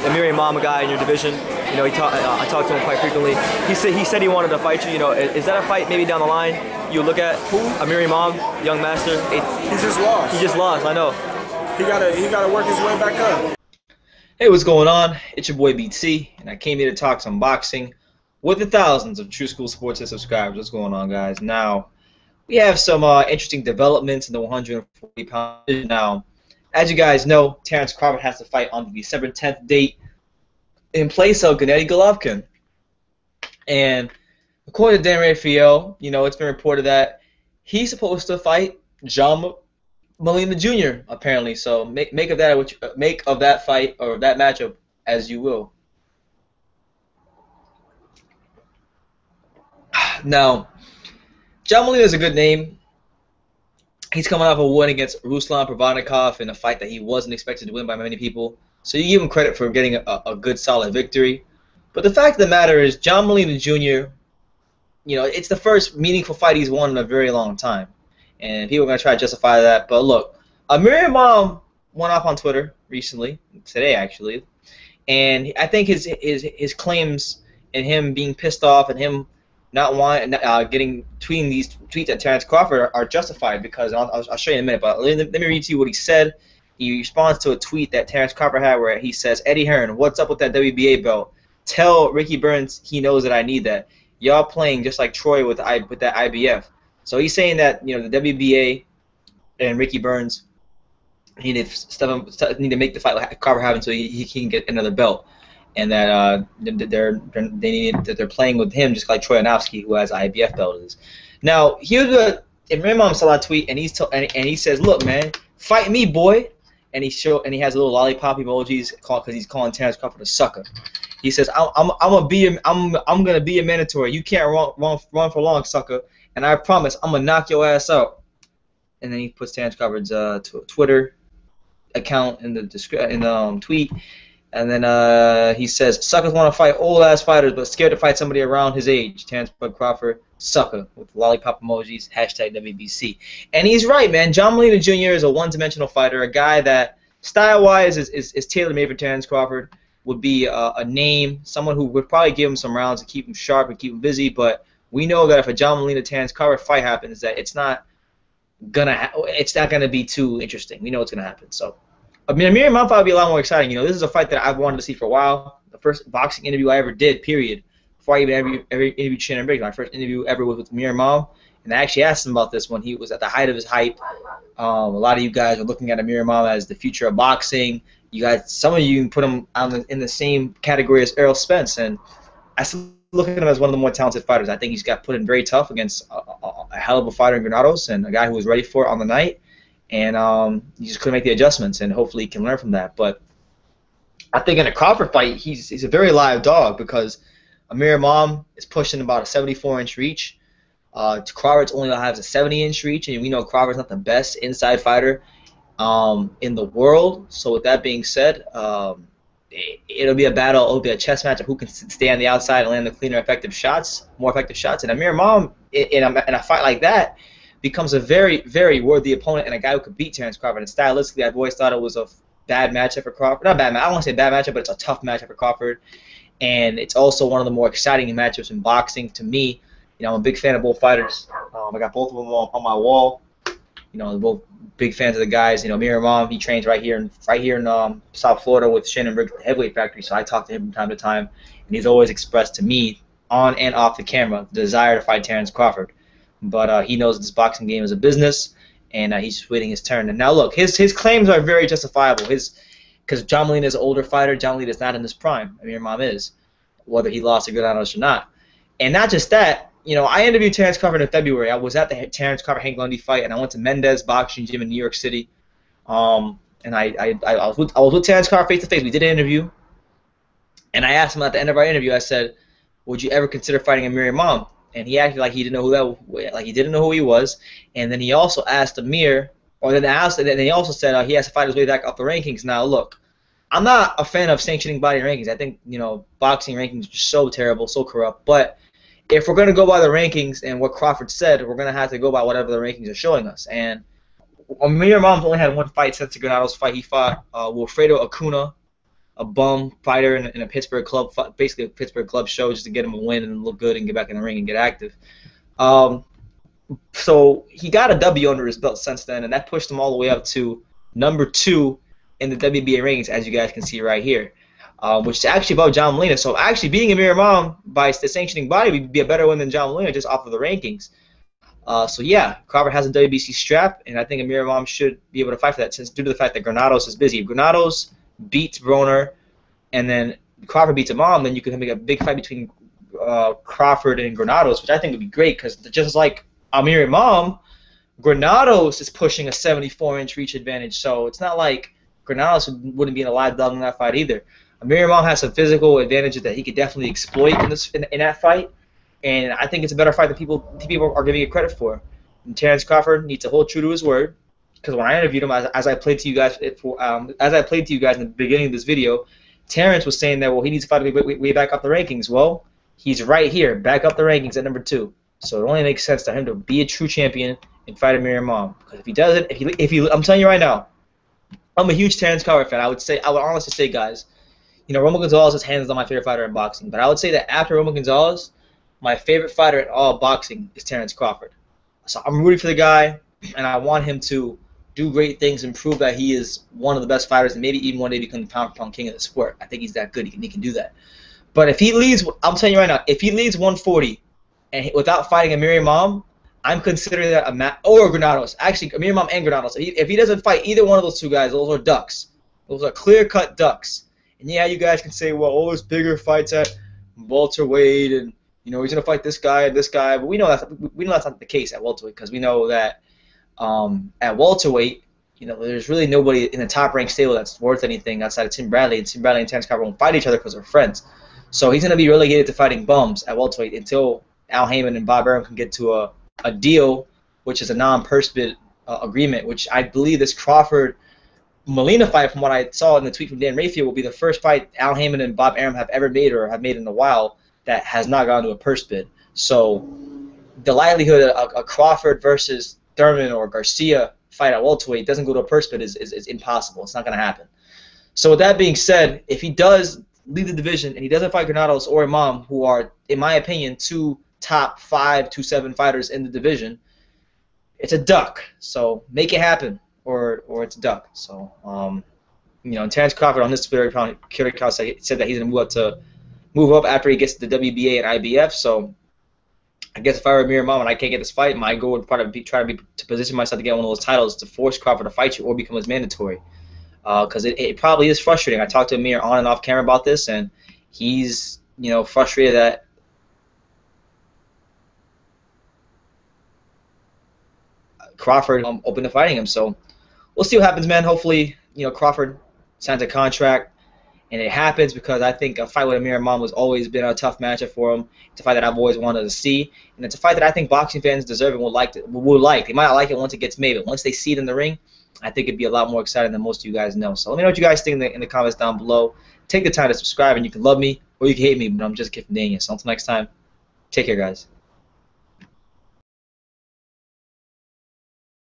Amir Imam, a guy in your division. You know, I talked to him quite frequently. He said he wanted to fight you. You know, is that a fight maybe down the line you look at? Who? Amir Imam, young master. He just lost. He just lost. I know. He gotta work his way back up. Hey, what's going on? It's your boy BT, and I came here to talk some boxing with the thousands of True School Sports subscribers. What's going on, guys? Now, we have some interesting developments in the 140-pound division. Now, as you guys know, Terence Crawford has to fight on the December 10th date in place of Gennady Golovkin. And according to Dan Rafael, you know, it's been reported that he's supposed to fight John Molina Jr. apparently. So make of that fight or that matchup as you will. Now, John Molina is a good name. He's coming off a win against Ruslan Provodnikov in a fight that he wasn't expected to win by many people. So you give him credit for getting a good, solid victory. But the fact of the matter is, John Molina Jr., you know, it's the first meaningful fight he's won in a very long time. And people are going to try to justify that. But look, Amir Imam went off on Twitter recently, today actually. And I think his claims and him being pissed off and him not tweeting these tweets at Terence Crawford are justified, because I'll show you in a minute. But let me read to you what he said. He responds to a tweet that Terence Crawford had where he says, "Eddie Hearn, what's up with that WBA belt? Tell Ricky Burns he knows that I need that. Y'all playing just like Troy with that IBF." So he's saying that, you know, the WBA and Ricky Burns need to make the fight like Crawford having so he can get another belt, and that they're playing with him just like Troy Anofsky, who has an IBF belt. Is. Now here's what Imam saw a tweet, and he says, "Look, man, fight me, boy." And he has a little lollipop emojis because he's calling Terence Crawford a sucker. He says, I'm gonna be a mandatory. You can't run for long, sucker. And I promise I'm gonna knock your ass out." And then he puts Terence Crawford's Twitter account in the tweet. And then he says, "Suckers want to fight old ass fighters, but scared to fight somebody around his age. Terence Crawford, sucker," with lollipop emojis, #WBC. And he's right, man. John Molina Jr. is a one-dimensional fighter, a guy that style-wise is tailor-made for Terence Crawford. Would be a name, someone who would probably give him some rounds to keep him sharp and keep him busy. But we know that if a John Molina Terence Crawford fight happens, that it's not gonna be too interesting. We know it's gonna happen. So, I mean, Amir Imam fight would be a lot more exciting. You know, this is a fight that I've wanted to see for a while. The first boxing interview I ever did, period. Before I even ever interviewed Shannon Briggs, my first interview ever was with Amir Imam, and I actually asked him about this when he was at the height of his hype. A lot of you guys are looking at Amir Imam as the future of boxing. You guys, some of you put him in the same category as Errol Spence, and I still look at him as one of the more talented fighters. I think he's got put in very tough against a hell of a fighter in Granados and a guy who was ready for it on the night. And he just couldn't make the adjustments, and hopefully he can learn from that. But I think in a Crawford fight, he's a very live dog, because Amir Imam is pushing about a 74-inch reach. Crawford's only has a 70-inch reach, and we know Crawford's not the best inside fighter in the world. So with that being said, it'll be a battle. It'll be a chess match of who can stay on the outside and land the cleaner, more effective shots. And Amir Imam in a fight like that becomes a very, very worthy opponent and a guy who could beat Terence Crawford. And stylistically, I've always thought it was a bad matchup for Crawford. Not bad. I don't want to say bad matchup, but it's a tough matchup for Crawford. And it's also one of the more exciting matchups in boxing to me. You know, I'm a big fan of both fighters. I got both of them on my wall. You know, they're both big fans of the guys. You know, Amir Imam, he trains right here in South Florida with Shannon Briggs at the Heavyweight Factory. So I talk to him from time to time, and he's always expressed to me, on and off the camera, the desire to fight Terence Crawford. But he knows this boxing game is a business, and he's just waiting his turn. And now look, his claims are very justifiable. Because John Molina is an older fighter. John Molina is not in his prime. Amir Imam is, whether he lost a good honest or not. And not just that, you know, I interviewed Terence Crawford in February. I was at the Terence Crawford Hank Lundy fight, and I went to Mendez Boxing Gym in New York City. And I was with Terence Crawford face to face. We did an interview, and I asked him at the end of our interview. I said, "Would you ever consider fighting Amir Imam?" And he acted like he didn't know who he was. And then he also asked Amir, then he also said he has to fight his way back up the rankings. Now look, I'm not a fan of sanctioning body rankings. I think, you know, boxing rankings are so terrible, so corrupt. But if we're going to go by the rankings and what Crawford said, we're going to have to go by whatever the rankings are showing us. And Amir Imam's only had one fight since the Granados fight. He fought Wilfredo Acuna a bum fighter in a Pittsburgh club, basically a Pittsburgh club show, just to get him a win and look good and get back in the ring and get active. So he got a W under his belt since then, and that pushed him all the way up to #2 in the WBA rankings, as you guys can see right here, which is actually above John Molina. So actually being Amir Imam by the sanctioning body would be a better win than John Molina just off of the rankings. So yeah, Crawford has a WBC strap, and I think Amir Imam should be able to fight for that, since due to the fact that Granados is busy. If Granados beats Broner, and then Crawford beats Imam, then you could make a big fight between Crawford and Granados, which I think would be great, because just like Amir Imam, Granados is pushing a 74-inch reach advantage, so it's not like Granados wouldn't be in a live dog in that fight either. Amir Imam has some physical advantages that he could definitely exploit in that fight, and I think it's a better fight than people are giving it credit for. And Terence Crawford needs to hold true to his word, because when I interviewed him, as I played to you guys in the beginning of this video, Terence was saying that, well, he needs to fight way back up the rankings. Well, he's right here, back up the rankings at #2. So it only makes sense to him to be a true champion and fight Amir Imam. Because if he doesn't, I'm telling you right now, I'm a huge Terence Crawford fan. I would honestly say, guys, Roman Gonzalez is hands down my favorite fighter in boxing. But I would say that after Roman Gonzalez, my favorite fighter in all of boxing is Terence Crawford. So I'm rooting for the guy, and I want him to do great things and prove that he is one of the best fighters, and maybe even one day become the pound-for-pound king of the sport. I think he's that good. He can do that. But if he leads, I'm telling you right now, if he leads 140 and without fighting Amir Imam, I'm considering that a match. Or Granados. Actually, Amir Imam and Granados. If he doesn't fight either one of those two guys, those are ducks. Those are clear-cut ducks. And yeah, you guys can say, well, there's bigger fights at welterweight, and he's gonna fight this guy and this guy. But we know that's not the case at welterweight, because we know that at welterweight, there's really nobody in the top-ranked stable that's worth anything outside of Tim Bradley. And Tim Bradley and Terence Crawford won't fight each other because they're friends. So he's going to be relegated to fighting bums at welterweight until Al Heyman and Bob Arum can get to a deal, which is a non-purse bid agreement, which I believe this Crawford-Molina fight, from what I saw in the tweet from Dan Rayfield, will be the first fight Al Heyman and Bob Arum have ever made or have made in a while that has not gone to a purse bid. So the likelihood of a Crawford versus Thurman or Garcia fight at welterweight doesn't go to a purse bid is impossible. It's not going to happen. So with that being said, if he does lead the division and he doesn't fight Granados or Imam, who are, in my opinion, two top 5 to 7 fighters in the division, it's a duck. So make it happen, or it's a duck. So and Terence Crawford on this Twitter account said that he's going to move up after he gets the WBA and IBF. So I guess if I were Amir Imam and I can't get this fight, my goal would probably be to position myself to get one of those titles to force Crawford to fight you or become as mandatory. Because it probably is frustrating. I talked to Amir on and off camera about this, and he's frustrated that Crawford open to fighting him. So we'll see what happens, man. Hopefully, Crawford signs a contract and it happens, because I think a fight with Amir Imam has always been a tough matchup for him. It's a fight that I've always wanted to see, and it's a fight that I think boxing fans deserve and would like. They might not like it once it gets made, but once they see it in the ring, I think it'd be a lot more exciting than most of you guys know. So let me know what you guys think in the comments down below. Take the time to subscribe, and you can love me or you can hate me, but I'm just a kid from Daniel. So until next time, take care, guys.